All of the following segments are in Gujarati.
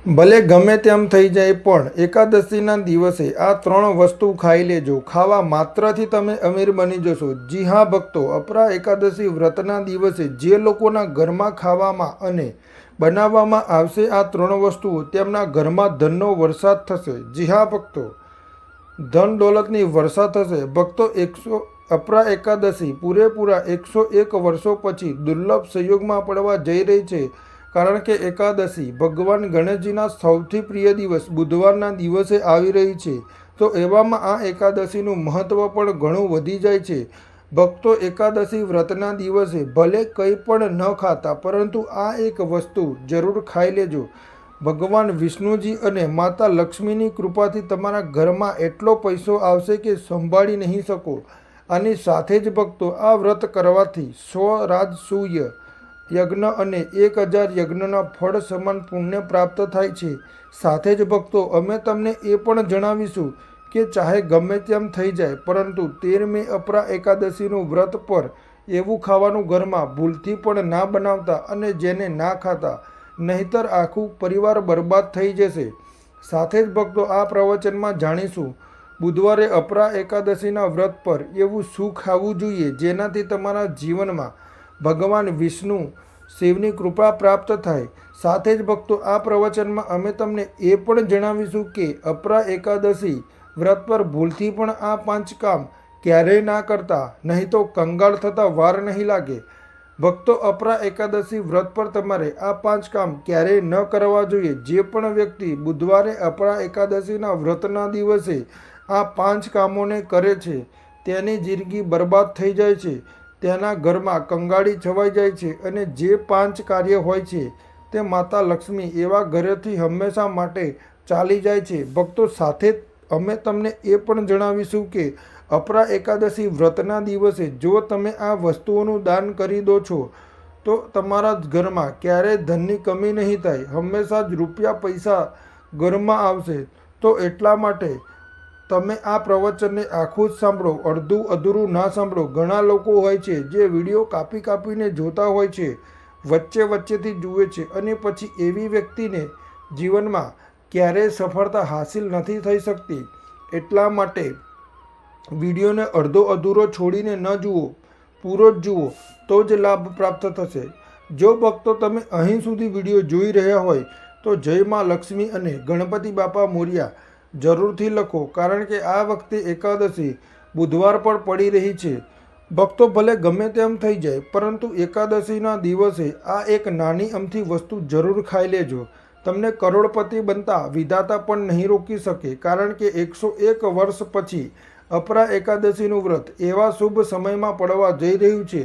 ભલે ગમે તેમ થઈ જાય પણ એકાદશીના દિવસે આ 3 વસ્તુ ખાઈ લેજો. ખાવા માત્રથી તમે અમીર બની જશો. જી હા ભક્તો, અપરા એકાદશી વ્રતના દિવસે જે લોકોના ઘરમાં ખાવામાં અને બનાવવામાં આવશે આ 3 વસ્તુઓ, તેમના ઘરમાં ધનનો વરસાદ થશે. જી હા ભક્તો, ધન દોલતની વર્ષા થશે. ભક્તો, અપરા એકાદશી પૂરેપૂરા 101 વર્ષો પછી દુર્લભ સંયોગમાં પડવા જઈ રહી છે. કારણ કે એકાદશી ભગવાન ગણેશજીના સૌથી પ્રિય દિવસ બુધવારના દિવસે આવી રહી છે. તો એવામાં આ એકાદશીનું મહત્ત્વ પણ ઘણું વધી જાય છે. ભક્તો, એકાદશી વ્રતના દિવસે ભલે કંઈ પણ ન ખાતા, પરંતુ આ એક વસ્તુ જરૂર ખાઈ લેજો. ભગવાન વિષ્ણુજી અને માતા લક્ષ્મીની કૃપાથી તમારા ઘરમાં એટલો પૈસો આવશે કે સંભાળી નહીં શકો. આની સાથે જ ભક્તો, આ વ્રત કરવાથી 100 રાજસૂય યજ્ઞ અને 1000 યજ્ઞના ફળ સમાન પુણ્ય પ્રાપ્ત થાય છે. સાથે જ ભક્તો, અમે તમને એ પણ જણાવીશું કે ચાહે ગમે તેમ થઈ જાય, પરંતુ 13મી અપરા એકાદશીનું વ્રત પર એવું ખાવાનું ઘરમાં ભૂલથી પણ ના બનાવતા અને જેને ના ખાતા, નહીંતર આખું પરિવાર બરબાદ થઈ જશે. સાથે જ ભક્તો, આ પ્રવચનમાં જાણીશું બુધવારે અપરા એકાદશીના વ્રત પર એવું શું ખાવું જોઈએ જેનાથી તમારા જીવનમાં ભગવાન વિષ્ણુ શિવની કૃપા પ્રાપ્ત થાય. સાથે જ ભક્તો, આ પ્રવચનમાં અમે તમને એ પણ જણાવીશું કે અપરા એકાદશી વ્રત પર ભૂલથી પણ આ 5 કામ ક્યારેય ના કરતા, નહીં તો કંગાળ થતાં વાર નહીં લાગે. ભક્તો, અપરા એકાદશી વ્રત પર તમારે આ 5 કામ ક્યારેય ન કરવા જોઈએ. જે પણ વ્યક્તિ બુધવારે અપરા એકાદશીના વ્રતના દિવસે આ 5 કામોને કરે છે તેની જિંદગી બરબાદ થઈ જાય છે. તેના ઘરમાં કંગાળી છવાઈ જાય છે અને જે 5 કાર્ય હોય છે તે માતા લક્ષ્મી એવા ઘરેથી હંમેશા માટે ચાલી જાય છે. ભક્તો, સાથે અમે તમને એ પણ જણાવીશું કે અપરા એકાદશી વ્રતના દિવસે જો તમે આ વસ્તુઓનું દાન કરી દો છો તો તમારા ઘરમાં ક્યારેય ધનની કમી નહીં થાય. હંમેશા જ રૂપિયા પૈસા ઘરમાં આવશે. તો એટલા માટે તમે આ પ્રવચનને આખું જ સાંભળો, અડધું અધૂરું ના સાંભળો. ઘણા લોકો હોય છે જે વિડીયો કાપી કાપીને જોતા હોય છે, વચ્ચે વચ્ચેથી જુએ છે અને પછી એવી વ્યક્તિને જીવનમાં ક્યારેય સફળતા હાસિલ નથી થઈ શકતી. એટલા માટે વિડીયોને અડધો અધૂરો છોડીને ન જુઓ, પૂરો જ જુઓ, તો જ લાભ પ્રાપ્ત થશે. જો ભક્તો તમે અહીં સુધી વિડીયો જોઈ રહ્યા હોય તો જય માં લક્ષ્મી અને ગણપતિ બાપા મોર્યા જરૂરથી લખો, કારણ કે આ વખતે એકાદશી બુધવાર પર પડી રહી છે. ભક્તો, ભલે ગમે તેમ થઈ જાય, પરંતુ એકાદશીના દિવસે આ એક નાની અમથી વસ્તુ જરૂર ખાઈ લેજો. તમને કરોડપતિ બનતા વિધાતા પણ નહીં રોકી શકે, કારણ કે 101 વર્ષ પછી અપરા એકાદશીનું વ્રત એવા શુભ સમયમાં પડવા જઈ રહ્યું છે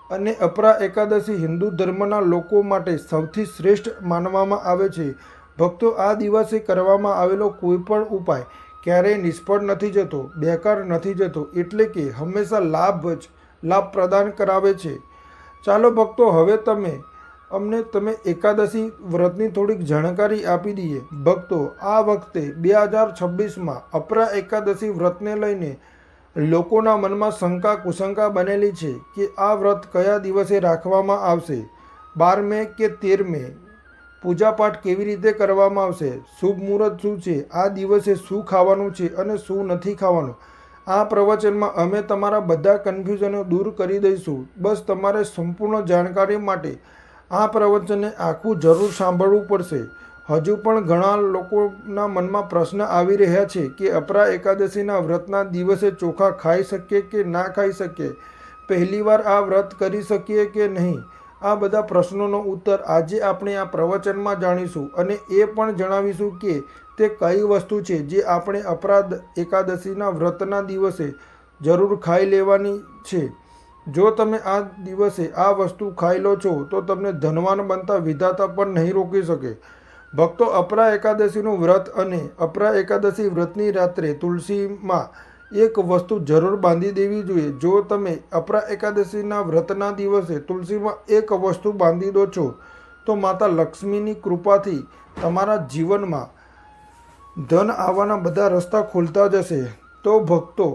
અને અપરા એકાદશી હિન્દુ ધર્મના લોકો માટે સૌથી શ્રેષ્ઠ માનવામાં આવે છે. ભક્તો, આ દિવસે કરવામાં આવેલો કોઈ પણ ઉપાય ક્યારેય નિષ્ફળ નથી જતો, બેકાર નથી જતો, એટલે કે હંમેશા લાભ પ્રદાન કરાવે છે. ચાલો ભક્તો, હવે તમે એકાદશી વ્રતની થોડીક જાણકારી આપી દઈએ. ભક્તો, આ વખતે 2026માં અપરા એકાદશી વ્રતને લઈને લોકોના મનમાં શંકા કુશંકા બનેલી છે કે આ વ્રત કયા દિવસે રાખવામાં આવશે, 12 મે કે 13 મે? પૂજાપાઠ કેવી રીતે કરવામાં આવશે? શુભ મુહૂર્ત શું છે? આ દિવસે શું ખાવાનું છે અને શું નથી ખાવાનું? આ પ્રવચનમાં અમે તમારા બધા કન્ફ્યુઝનો દૂર કરી દઈશું. બસ તમારે સંપૂર્ણ જાણકારી માટે આ પ્રવચનને આખું જરૂર સાંભળવું પડશે. હજુ પણ ઘણા લોકોના મનમાં પ્રશ્ન આવી રહ્યા છે કે અપરા એકાદશીના વ્રતના દિવસે ચોખા ખાઈ શકીએ કે ના ખાઈ શકીએ? પહેલીવાર આ વ્રત કરી શકીએ કે નહીં? આ બધા પ્રશ્નોનો ઉત્તર આજે આપણે આ પ્રવચનમાં જાણીશું અને એ પણ જણાવીશું કે તે કઈ વસ્તુ છે જે આપણે અપરા એકાદશીના વ્રતના દિવસે જરૂર ખાઈ લેવાની છે. જો તમે આ દિવસે આ વસ્તુ ખાઈ લો છો તો તમને ધનવાન બનતા વિધાતા પણ નહીં રોકી શકે. ભક્તો, અપરા એકાદશીનું વ્રત અને અપરા એકાદશી વ્રતની રાત્રે તુલસીમાં એક વસ્તુ જરૂર બાંધી દેવી જોઈએ. જો તમે અપરા એકાદશીના વ્રતના દિવસે તુલસીમાં એક વસ્તુ બાંધી દો છો તો માતા લક્ષ્મીની કૃપાથી તમારા જીવનમાં ધન આવવાના બધા રસ્તા ખુલતા જશે. તો ભક્તો,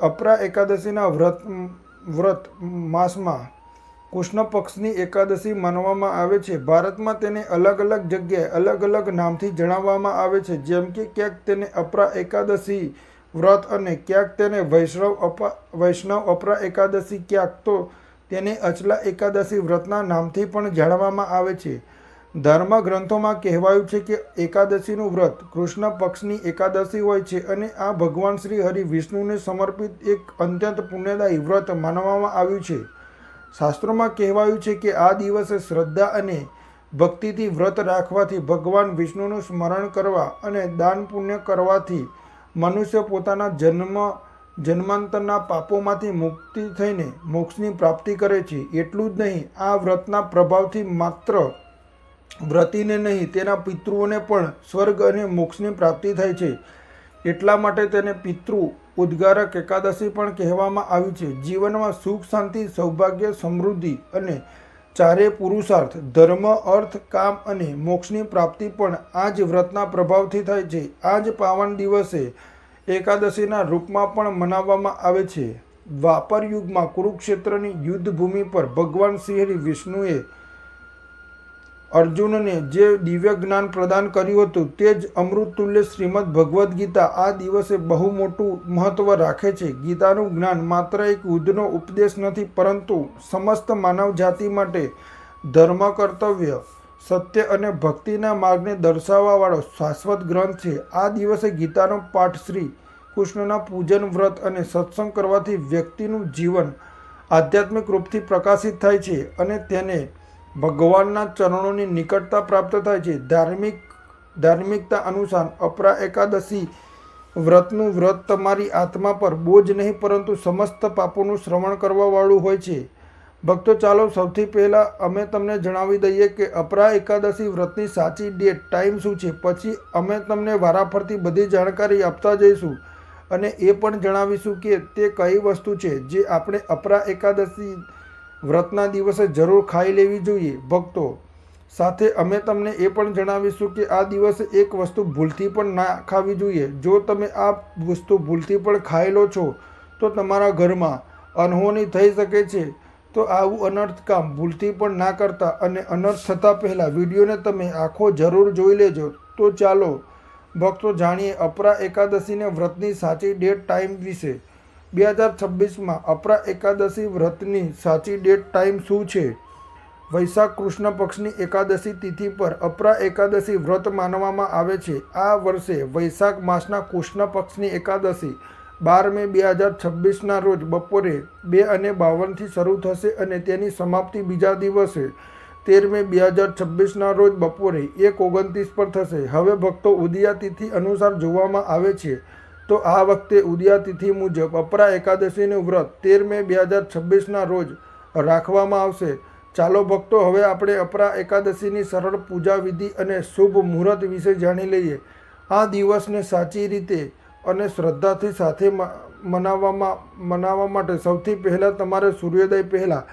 અપરા એકાદશીના વ્રત માસમાં કૃષ્ણ પક્ષની એકાદશી માનવામાં આવે છે. ભારતમાં તેને અલગ અલગ જગ્યાએ અલગ અલગ નામથી જણાવવામાં આવે છે, જેમ કે ક્યાંક તેને અપરા એકાદશી વ્રત અને ક્યાંક તેને વૈષ્ણવ અપરા એકાદશી, ક્યાંક તો તેને અચલા એકાદશી વ્રતના નામથી પણ જાણવામાં આવે છે. ધર્મ ગ્રંથોમાં કહેવાયું છે કે એકાદશીનું વ્રત કૃષ્ણ પક્ષની એકાદશી હોય છે અને આ ભગવાન શ્રી હરિ વિષ્ણુને સમર્પિત એક અત્યંત પુણ્યદાયી વ્રત માનવામાં આવ્યું છે. શાસ્ત્રોમાં કહેવાયું છે કે આ દિવસે શ્રદ્ધા અને ભક્તિથી વ્રત રાખવાથી, ભગવાન વિષ્ણુનું સ્મરણ કરવા અને દાન પુણ્ય કરવાથી મનુષ્ય પોતાના જન્માંતરના પાપોમાંથી મુક્તિ થઈને મોક્ષની પ્રાપ્તિ કરે છે. એટલું જ નહીં, આ વ્રતના પ્રભાવથી માત્ર વ્રતીને નહીં, તેના પિતૃઓને પણ સ્વર્ગ અને મોક્ષની પ્રાપ્તિ થાય છે. એટલા માટે તેને પિતૃ ઉદ્ગારક એકાદશી પણ કહેવામાં આવી છે. જીવનમાં સુખ, શાંતિ, સૌભાગ્ય, સમૃદ્ધિ અને ચારે પુરુષાર્થ, ધર્મ, અર્થ, કામ અને મોક્ષની પ્રાપ્તિ પણ આ જ વ્રતના પ્રભાવથી થાય છે. આ જ પાવન દિવસે એકાદશીના રૂપમાં પણ મનાવવામાં આવે છે. દ્વાપર યુગમાં કુરુક્ષેત્રની યુદ્ધ ભૂમિ પર ભગવાન શ્રી વિષ્ણુએ અર્જુનને જે દિવ્ય જ્ઞાન પ્રદાન કર્યું હતું, તે જ અમૃતતુલ્ય શ્રીમદ ભગવદ્ ગીતા આ દિવસે બહુ મોટું મહત્વ રાખે છે. ગીતાનું જ્ઞાન માત્ર એક યુદ્ધનો ઉપદેશ નથી, પરંતુ સમસ્ત માનવ જાતિ માટે ધર્મ, કર્તવ્ય, સત્ય અને ભક્તિના માર્ગને દર્શાવવાવાળો શાશ્વત ગ્રંથ છે. આ દિવસે ગીતાનો પાઠ, શ્રી કૃષ્ણના પૂજન, વ્રત અને સત્સંગ કરવાથી વ્યક્તિનું જીવન આધ્યાત્મિક રૂપથી પ્રકાશિત થાય છે અને તેને ભગવાનના ચરણોની નિકટતા પ્રાપ્ત થાય છે. ધાર્મિકતા અનુસાર અપરા એકાદશી વ્રતનું વ્રત તમારી આત્મા પર બોજ નહીં, પરંતુ સમસ્ત પાપોનું શ્રવણ કરવાવાળું હોય છે. ભક્તો, ચાલો સૌથી પહેલાં અમે તમને જણાવી દઈએ કે અપરા એકાદશી વ્રતની સાચી ડેટ, ટાઈમ શું છે. પછી અમે તમને વારાફરતી બધી જાણકારી આપતા જઈશું અને એ પણ જણાવીશું કે તે કઈ વસ્તુ છે જે આપણે અપરા એકાદશી વ્રતના દિવસે જરૂર ખાઈ લેવી જોઈએ. ભક્તો, સાથે અમે તમને એ પણ જણાવીશું કે આ દિવસે એક વસ્તુ ભૂલથી પણ ના ખાવી જોઈએ. જો તમે આ વસ્તુ ભૂલથી પણ ખાઈ લો છો તો તમારા ઘરમાં અનહોની થઈ શકે છે. તો આવું અનર્થ કામ ભૂલથી પણ ના કરતા અને અનર્થ થતાં પહેલાં વિડીયોને તમે આખો જરૂર જોઈ લેજો. તો ચાલો ભક્તો જાણીએ અપરા એકાદશીને વ્રતની સાચી ડેટ, ટાઈમ વિશે. 2026માં અપરા એકાદશી વ્રતની સાચી ડેટ, ટાઈમ શું છે? વૈશાખ કૃષ્ણ પક્ષની એકાદશી તિથિ પર અપરા એકાદશી વ્રત માનવામાં આવે છે. આ વર્ષે વૈશાખ માસના કૃષ્ણ પક્ષની એકાદશી 12 મે 2026ના રોજ બપોરે 2:52થી શરૂ થશે અને તેની સમાપ્તિ બીજા દિવસે 13 મે 2026ના રોજ બપોરે 1:29 પર થશે. હવે ભક્તો, ઉદયા તિથિ અનુસાર જોવામાં આવે છે તો આ વખતે ઉદયા તિથિ મુજબ અપરા એકાદશીનું વ્રત 13 મે 2026ના રોજ રાખવામાં આવશે. ચાલો ભક્તો, હવે આપણે અપરા એકાદશીની સરળ પૂજા વિધિ અને શુભ મુહૂર્ત વિશે જાણી લઈએ. આ દિવસને સાચી રીતે અને શ્રદ્ધાથી સાથે મનાવવા માટે સૌથી પહેલાં તમારે સૂર્યોદય પહેલાં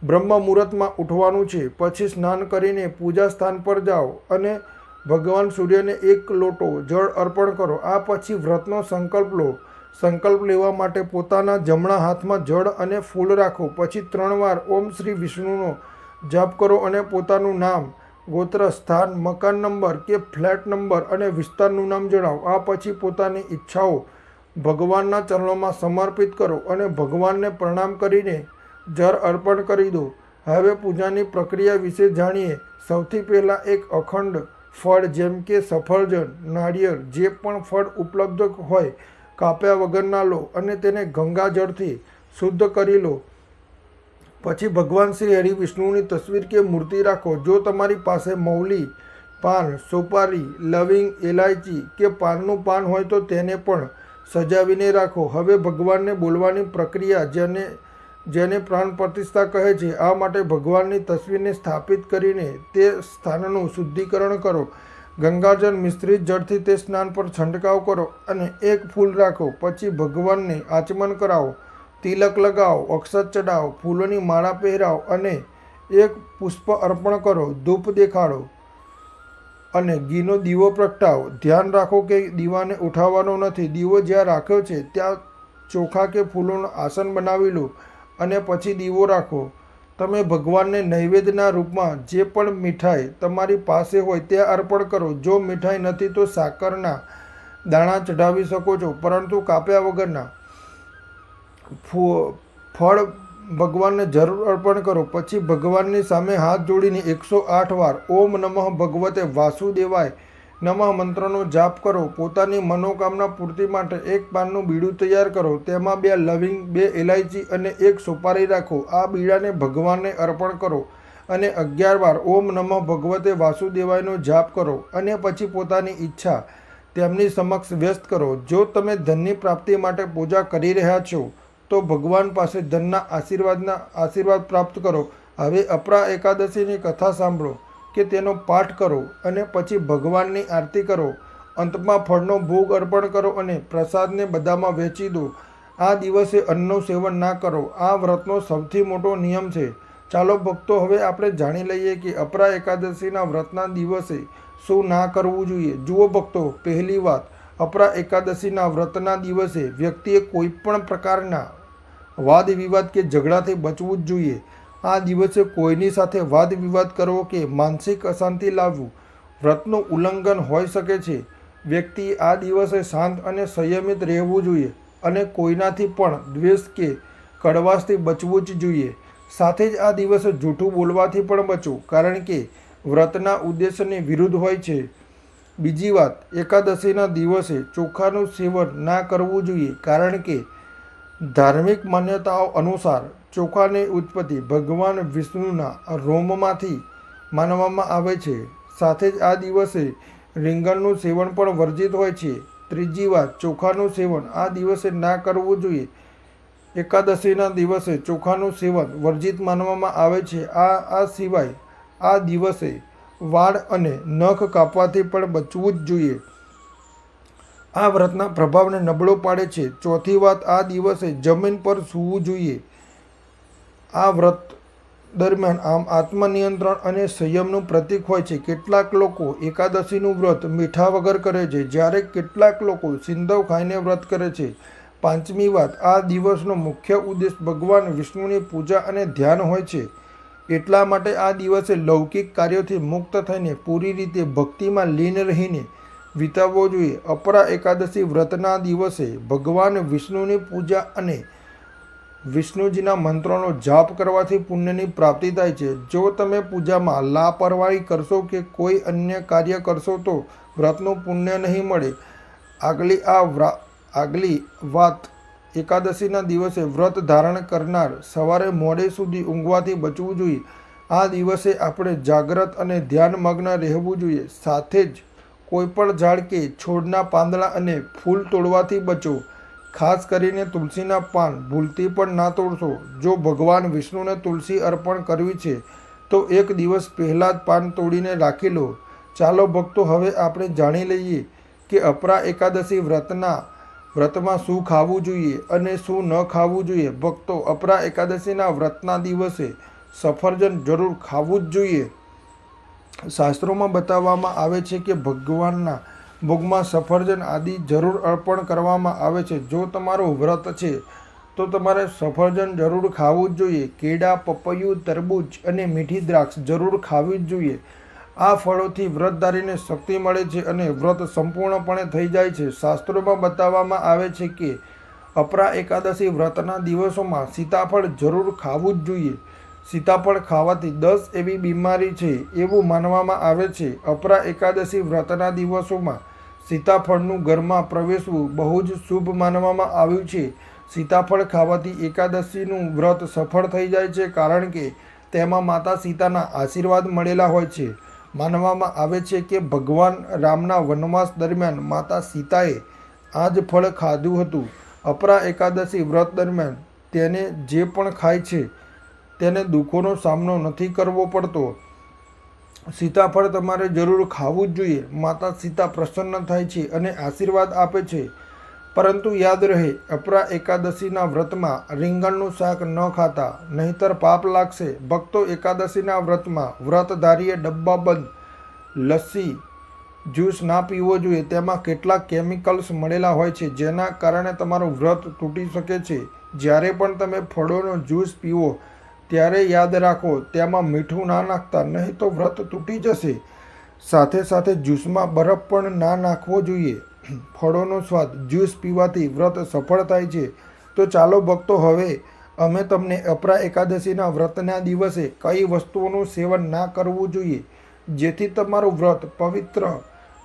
બ્રહ્મ મુહૂર્તમાં ઉઠવાનું છે. પછી સ્નાન કરીને પૂજા સ્થાન પર જાઓ અને ભગવાન સૂર્યને 1 લોટો જળ અર્પણ કરો. આ પછી વ્રતનો સંકલ્પ લો. સંકલ્પ લેવા માટે પોતાના જમણા હાથમાં જળ અને ફૂલ રાખો. પછી 3 વાર ઓમ શ્રી વિષ્ણુનો જાપ કરો અને પોતાનું નામ, ગોત્ર, સ્થાન, મકાન નંબર કે ફ્લેટ નંબર અને વિસ્તારનું નામ જણાવો. આ પછી પોતાની ઈચ્છાઓ ભગવાનના ચરણોમાં સમર્પિત કરો અને ભગવાનને પ્રણામ કરીને જળ અર્પણ કરી દો. હવે પૂજાની પ્રક્રિયા વિશે જાણીએ. સૌથી પહેલાં એક અખંડ ફળ જેમ કે સફરજન, નાળિયેર, જે પણ ફળ ઉપલબ્ધ હોય કાપ્યા વગરના લો અને તેને ગંગાજળથી શુદ્ધ કરી લો. પછી ભગવાન શ્રી હરિ વિષ્ણુની તસવીર કે મૂર્તિ રાખો. જો તમારી પાસે મૌલી, પાન, સુપારી, લવિંગ, ઇલાયચી કે પાનનું પાન હોય તો તેને પણ સજાવીને રાખો. હવે ભગવાનને બોલવાની પ્રક્રિયા, જેને પ્રાણ પ્રતિષ્ઠા કહે છે. આ માટે ભગવાનની તસવીરને સ્થાપિત કરીને તે સ્થાનનું શુદ્ધિકરણ કરો. ગંગાજળ મિશ્રિત જળથી તે સ્નાન પર છંટકાવ કરો અને એક ફૂલ રાખો. પછી ભગવાનને આચમન કરાવો, તિલક લગાવો, અક્ષત ચડાવો, ફૂલોની માળા પહેરાવો અને એક પુષ્પ અર્પણ કરો. ધૂપ દેખાડો અને ઘીનો દીવો પ્રગટાવો. ધ્યાન રાખો કે દીવાને ઉઠાવવાનો નથી. દીવો જ્યાં રાખ્યો છે ત્યાં ચોખા કે ફૂલોનું આસન બનાવી લો અને પછી દીવો રાખો. તમે ભગવાનને નૈવેદ્યના રૂપમાં જે પણ મીઠાઈ તમારી પાસે હોય તે અર્પણ કરો. જો મીઠાઈ નથી તો સાકરના દાણા ચઢાવી શકો છો, પરંતુ કાપ્યા વગરના ફળ ભગવાનને જરૂર અર્પણ કરો. પછી ભગવાનની સામે હાથ જોડીને 108 વાર ઓમ નમઃ ભગવતે વાસુદેવાય નમઃ મંત્રનો જાપ કરો. પોતાની મનોકામના પૂર્તિ માટે એક પાનનું બીડું તૈયાર કરો. તેમાં 2 લવિંગ, 2 ઇલાયચી અને 1 સોપારી રાખો. આ બીડાને ભગવાનને અર્પણ કરો અને 11 વાર ઓમ નમઃ ભગવતે વાસુદેવાયનો જાપ કરો અને પછી પોતાની ઈચ્છા તેમની સમક્ષ વ્યસ્ત કરો. જો તમે ધનની પ્રાપ્તિ માટે પૂજા કરી રહ્યા છો તો ભગવાન પાસે ધનના આશીર્વાદ પ્રાપ્ત કરો. હવે અપરા એકાદશીની કથા સાંભળો કે તેનો પાઠ કરો અને પછી ભગવાનની આરતી કરો. અંતમાં ફળનો ભોગ અર્પણ કરો અને પ્રસાદને બધામાં વહેંચી દો. આ દિવસે અન્નનું સેવન ના કરો. આ વ્રતનો સૌથી મોટો નિયમ છે. ચાલો ભક્તો, હવે આપણે જાણી લઈએ કે અપરા એકાદશીના વ્રતના દિવસે શું ના કરવું જોઈએ. જુઓ ભક્તો, પહેલી વાત, અપરા એકાદશીના વ્રતના દિવસે વ્યક્તિએ કોઈ પણ પ્રકારના વાદ વિવાદ કે ઝઘડાથી બચવું જ જોઈએ. આ દિવસે કોઈની સાથે વાદ વિવાદ કરવો કે માનસિક અશાંતિ લાવવું વ્રતનું ઉલ્લંઘન હોઈ શકે છે. વ્યક્તિએ આ દિવસે શાંત અને સંયમિત રહેવું જોઈએ અને કોઈનાથી પણ દ્વેષ કે કડવાશથી બચવું જ જોઈએ. સાથે જ આ દિવસે જૂઠું બોલવાથી પણ બચો, કારણ કે વ્રતના ઉદ્દેશ્યની વિરુદ્ધ હોય છે. બીજી વાત, એકાદશીના દિવસે ચોખાનું સેવન ના કરવું જોઈએ, કારણ કે ધાર્મિક માન્યતાઓ અનુસાર ચોખાની ઉત્પત્તિ ભગવાન વિષ્ણુના રોમમાંથી માનવામાં આવે છે. સાથે જ આ દિવસે રીંગણનું સેવન પણ વર્જિત હોય છે. ત્રીજી વાત, ચોખાનું સેવન આ દિવસે ના કરવું જોઈએ. એકાદશીના દિવસે ચોખાનું સેવન વર્જિત માનવામાં આવે છે. આ સિવાય આ દિવસે વાળ અને નખ કાપવાથી પણ બચવું જ જોઈએ. આ વ્રતના પ્રભાવને નબળો પાડે છે. ચોથી વાત, આ દિવસે જમીન પર સૂવું જોઈએ. આ વ્રત દરમિયાન આત્મનિયંત્રણ અને સંયમનું પ્રતીક હોય છે. કેટલાક લોકો એકાદશીનું વ્રત મીઠા વગર કરે છે, જ્યારે કેટલાક લોકો સિંદવ ખાઈને વ્રત કરે છે. પાંચમી વાત, આ દિવસનો મુખ્ય ઉદ્દેશ ભગવાન વિષ્ણુની પૂજા અને ધ્યાન હોય છે. એટલા માટે આ દિવસે લૌકિક કાર્યોથી મુક્ત થઈને પૂરી રીતે ભક્તિમાં લીન રહીને વિતાવવો જોઈએ. અપરા એકાદશી વ્રતના દિવસે ભગવાન વિષ્ણુની પૂજા અને વિષ્ણુજીના મંત્રોનો જાપ કરવાથી પુણ્યની પ્રાપ્તિ થાય છે. જો તમે પૂજામાં લાપરવાહી કરશો કે કોઈ અન્ય કાર્ય કરશો તો વ્રતનું પુણ્ય નહીં મળે. આગલી વાત, એકાદશીના દિવસે વ્રત ધારણ કરનાર સવારે મોડે સુધી ઊંઘવાથી બચવું જોઈએ. આ દિવસે આપણે જાગ્રત અને ધ્યાનમગ્ન રહેવું જોઈએ. સાથે જ કોઈપણ ઝાડ કે છોડના પાંદડા અને ફૂલ તોડવાથી બચો. ખાસ કરીને તુલસીના પાન ભૂલથી પણ ના તોડશો. જો ભગવાન વિષ્ણુને તુલસી અર્પણ કરવી છે તો એક દિવસ પહેલાં જ પાન તોડીને રાખી લો. ચાલો ભક્તો, હવે આપણે જાણી લઈએ કે અપરા એકાદશી વ્રતમાં શું ખાવું જોઈએ અને શું ન ખાવું જોઈએ. ભક્તો, અપરા એકાદશીના વ્રતના દિવસે સફરજન જરૂર ખાવું જ જોઈએ. શાસ્ત્રોમાં બતાવવામાં આવે છે કે ભગવાનના ભોગમાં સફરજન આદિ જરૂર અર્પણ કરવામાં આવે છે. જો તમારું વ્રત છે તો તમારે સફરજન જરૂર ખાવું જ જોઈએ. કેળા, પપૈયું, તરબૂચ અને મીઠી દ્રાક્ષ જરૂર ખાવી જ જોઈએ. આ ફળોથી વ્રતધારીને શક્તિ મળે છે અને વ્રત સંપૂર્ણપણે થઈ જાય છે. શાસ્ત્રોમાં બતાવવામાં આવે છે કે અપરા એકાદશી વ્રતના દિવસોમાં સીતાફળ જરૂર ખાવું જ જોઈએ. સીતાફળ ખાવાથી 10 એવી બીમારી છે એવું માનવામાં આવે છે. અપરા એકાદશી વ્રતના દિવસોમાં સીતાફળનું ઘરમાં પ્રવેશવું બહુ જ શુભ માનવામાં આવ્યું છે. સીતાફળ ખાવાથી એકાદશીનું વ્રત સફળ થઈ જાય છે, કારણ કે તેમાં માતા સીતાના આશીર્વાદ મળેલા હોય છે. માનવામાં આવે છે કે ભગવાન રામના વનવાસ દરમિયાન માતા સીતાએ આ જ ફળ ખાધું હતું. અપરા એકાદશી વ્રત દરમિયાન તેને જે પણ ખાય છે તેને દુઃખોનો સામનો નથી કરવો પડતો. સીતાફળ તમારે જરૂર ખાવું જ જોઈએ. માતા સીતા પ્રસન્ન થાય છે અને આશીર્વાદ આપે છે. પરંતુ યાદ રહે, અપરા એકાદશીના વ્રતમાં રીંગણનું શાક ન ખાતા, નહીંતર પાપ લાગશે. ભક્તો, એકાદશીના વ્રતમાં વ્રતધારીએ ડબ્બાબંધ લસ્સી, જ્યુસ ના પીવો જોઈએ. તેમાં કેટલાક કેમિકલ્સ મળેલા હોય છે જેના કારણે તમારું વ્રત તૂટી શકે છે. જ્યારે પણ તમે ફળોનો જ્યુસ પીવો ત્યારે યાદ રાખો તેમાં મીઠું ના નાખતા, નહીં તો વ્રત તૂટી જશે. સાથે સાથે જ્યુસમાં બરફ પણ ના નાખવો જોઈએ. ફળોનો સ્વાદ જ્યુસ પીવાથી વ્રત સફળ થાય છે. તો ચાલો ભક્તો, હવે અમે તમને અપરા એકાદશીના વ્રતના દિવસે કઈ વસ્તુઓનું સેવન ના કરવું જોઈએ જેથી તમારું વ્રત પવિત્ર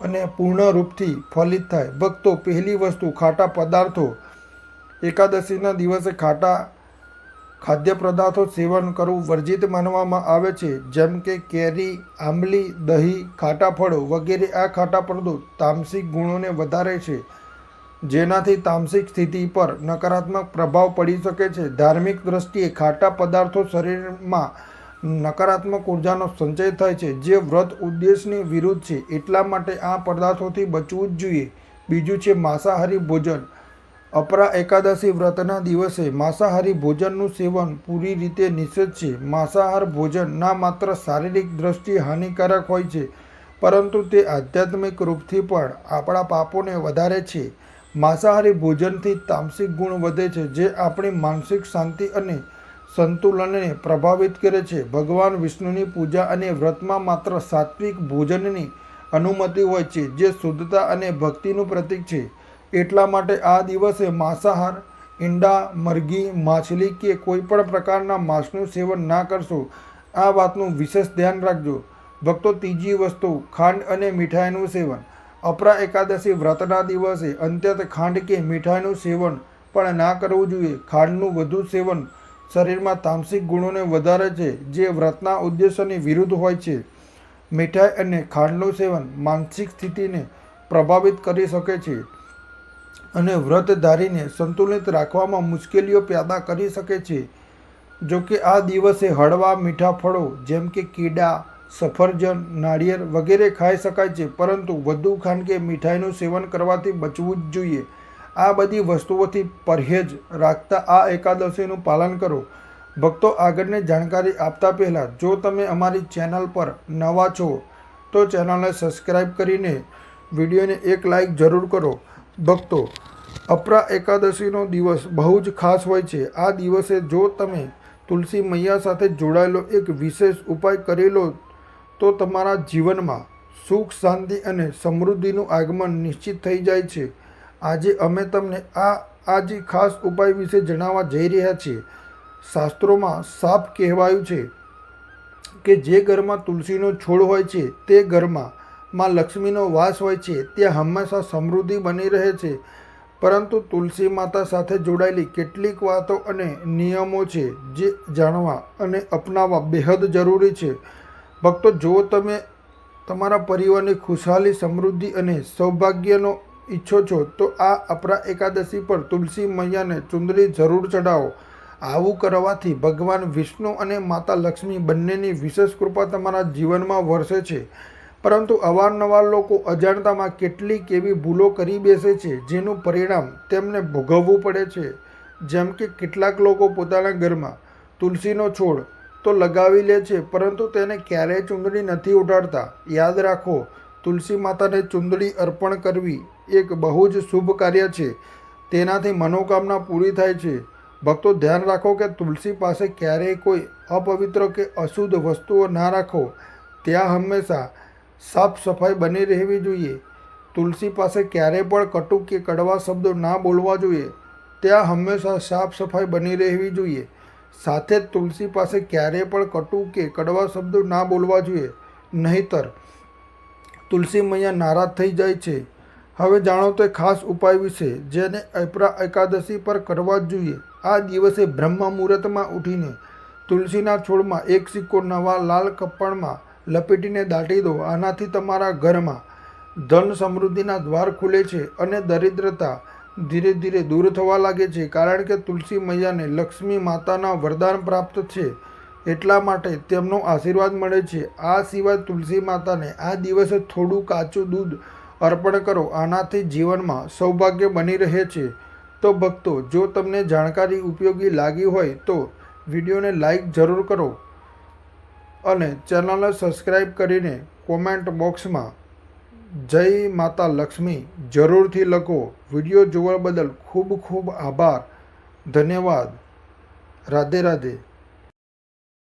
અને પૂર્ણ રૂપથી ફલિત થાય. ભક્તો, પહેલી વસ્તુ, ખાટા પદાર્થો. એકાદશીના દિવસે ખાટા ખાદ્ય પદાર્થો સેવન કરવું વર્જિત માનવામાં આવે છે, જેમ કે કેરી, આંબલી, દહીં, ખાટા ફળો વગેરે. આ ખાટા પદાર્થો તામસિક ગુણોને વધારે છે, જેનાથી તામસિક સ્થિતિ પર નકારાત્મક પ્રભાવ પડી શકે છે. ધાર્મિક દ્રષ્ટિએ ખાટા પદાર્થો શરીરમાં નકારાત્મક ઉર્જાનો સંચય થાય છે, જે વ્રત ઉદ્દેશની વિરુદ્ધ છે. એટલા માટે આ પદાર્થોથી બચવું જ જોઈએ. બીજું છે માંસાહારી ભોજન. અપરા એકાદશી વ્રતના દિવસે માંસાહારી ભોજનનું સેવન પૂરી રીતે નિષેધ છે. માંસાહાર ભોજન ના માત્ર શારીરિક દ્રષ્ટિએ હાનિકારક હોય છે, પરંતુ તે આધ્યાત્મિક રૂપથી પણ આપણા પાપોને વધારે છે. માંસાહારી ભોજનથી તામસિક ગુણ વધે છે, જે આપણી માનસિક શાંતિ અને સંતુલનને પ્રભાવિત કરે છે. ભગવાન વિષ્ણુની પૂજા અને વ્રતમાં માત્ર સાત્વિક ભોજનની અનુમતિ હોય છે, જે શુદ્ધતા અને ભક્તિનું પ્રતીક છે. એટલા માટે આ દિવસે માંસાહાર, ઈંડા, મરઘી, માછલી કે કોઈ પણ પ્રકારના માંસનું સેવન ના કરશો. આ વાતનું વિશેષ ધ્યાન રાખજો. ભક્તો, ત્રીજી વસ્તુ, ખાંડ અને મીઠાઈનું સેવન. અપરા એકાદશી વ્રતના દિવસે અત્યંત ખાંડ કે મીઠાઈનું સેવન પણ ના કરવું જોઈએ. ખાંડનું વધુ સેવન શરીરમાં તામસિક ગુણોને વધારે છે, જે વ્રતના ઉદ્દેશોની વિરુદ્ધ હોય છે. મીઠાઈ અને ખાંડનું સેવન માનસિક સ્થિતિને પ્રભાવિત કરી શકે છે અને વ્રતધારીને સંતુલિત રાખવામાં મુશ્કેલીઓ પેદા કરી શકે છે. જો કે આ દિવસે હળવા મીઠા ફળો જેમ કે કેળા, સફરજન, નાળિયેર વગેરે ખાઈ શકાય છે, પરંતુ વધુ ખાંડ કે મીઠાઈનું સેવન કરવાથી બચવું જ જોઈએ. આ બધી વસ્તુઓથી પરહેજ રાખતા આ એકાદશીનું પાલન કરો. ભક્તો, આગળની જાણકારી આપતા પહેલાં જો તમે અમારી ચેનલ પર નવા છો તો ચેનલને સબસ્ક્રાઈબ કરીને વિડીયોને એક લાઈક જરૂર કરો. ભક્તો, અપરા એકાદશીનો દિવસ બહુ જ ખાસ હોય છે. આ દિવસે જો તમે તુલસી મૈયા સાથે જોડાયેલો એક વિશેષ ઉપાય કરી લો તો તમારા જીવનમાં સુખ, શાંતિ અને સમૃદ્ધિનું આગમન નિશ્ચિત થઈ જાય છે. આજે અમે તમને આ જ ખાસ ઉપાય વિશે જણાવવા જઈ રહ્યા છીએ. શાસ્ત્રોમાં સાફ કહેવાયું છે કે જે ઘરમાં તુલસીનો છોડ હોય છે તે ઘરમાં માં લક્ષ્મીનો વાસ હોય છે. ત્યાં હંમેશા સમૃદ્ધિ બની રહે છે. પરંતુ તુલસી માતા સાથે જોડાયેલી કેટલીક વાતો અને નિયમો છે જે જાણવા અને અપનાવવા બેહદ જરૂરી છે. ભક્તો, જો તમે તમારા પરિવારની ખુશહાલી, સમૃદ્ધિ અને સૌભાગ્યનો ઈચ્છો છો તો આ અપરા એકાદશી પર તુલસી મૈયાને ચુંદડી જરૂર ચડાવો. આવું કરવાથી ભગવાન વિષ્ણુ અને માતા લક્ષ્મી બંનેની વિશેષ કૃપા તમારા જીવનમાં વરસે છે. પરંતુ અવારનવાર લોકો અજાણતામાં કેટલીક એવી ભૂલો કરી બેસે છે જેનું પરિણામ તેમને ભોગવવું પડે છે. જેમ કે કેટલાક લોકો પોતાના ઘરમાં તુલસીનો છોડ તો લગાવી લે છે, પરંતુ તેને ક્યારેય ચૂંદડી નથી ઉડાડતા. યાદ રાખો, તુલસી માતાને ચૂંદડી અર્પણ કરવી એક બહુ જ શુભ કાર્ય છે. તેનાથી મનોકામના પૂરી થાય છે. ભક્તો, ધ્યાન રાખો કે તુલસી પાસે ક્યારેય કોઈ અપવિત્ર કે અશુદ્ધ વસ્તુઓ ના રાખો. ત્યાં હંમેશા સાફ સફાઈ બની રહેવી જોઈએ. તુલસી પાસે ક્યારેય પણ કટુ કે કડવા શબ્દો ના બોલવા જોઈએ. ત્યાં હંમેશા સાફ સફાઈ બની રહેવી જોઈએ. સાથે જ તુલસી પાસે ક્યારેય પણ કટુ કે કડવા શબ્દો ના બોલવા જોઈએ, નહીંતર તુલસી મૈયા નારાજ થઈ જાય છે. હવે જાણો તે ખાસ ઉપાય વિશે જેને અપરા એકાદશી પર કરવા જ જોઈએ. આ દિવસે બ્રહ્મ મુહૂર્તમાં ઉઠીને તુલસીના છોડમાં એક સિક્કો નવા લાલ કપડામાં લપેટીને દાટી દો. આનાથી તમારા ઘરમાં ધન સમૃદ્ધિના દ્વાર ખુલે છે અને દરિદ્રતા ધીરે ધીરે દૂર થવા લાગે છે. કારણ કે તુલસી મૈયાને લક્ષ્મી માતાના વરદાન પ્રાપ્ત છે, એટલા માટે તેમનો આશીર્વાદ મળે છે. આ સિવાય તુલસી માતાને આ દિવસે થોડું કાચું દૂધ અર્પણ કરો. આનાથી જીવનમાં સૌભાગ્ય બની રહે છે. તો ભક્તો, જો તમને જાણકારી ઉપયોગી લાગી હોય તો વિડીયોને લાઈક જરૂર કરો અને ચેનલને સબસ્ક્રાઈબ કરીને કોમેન્ટ બોક્સમાં જય માતા લક્ષ્મી જરૂરથી લખો. વિડીયો જોવા બદલ ખૂબ ખૂબ આભાર. ધન્યવાદ. રાધે રાધે.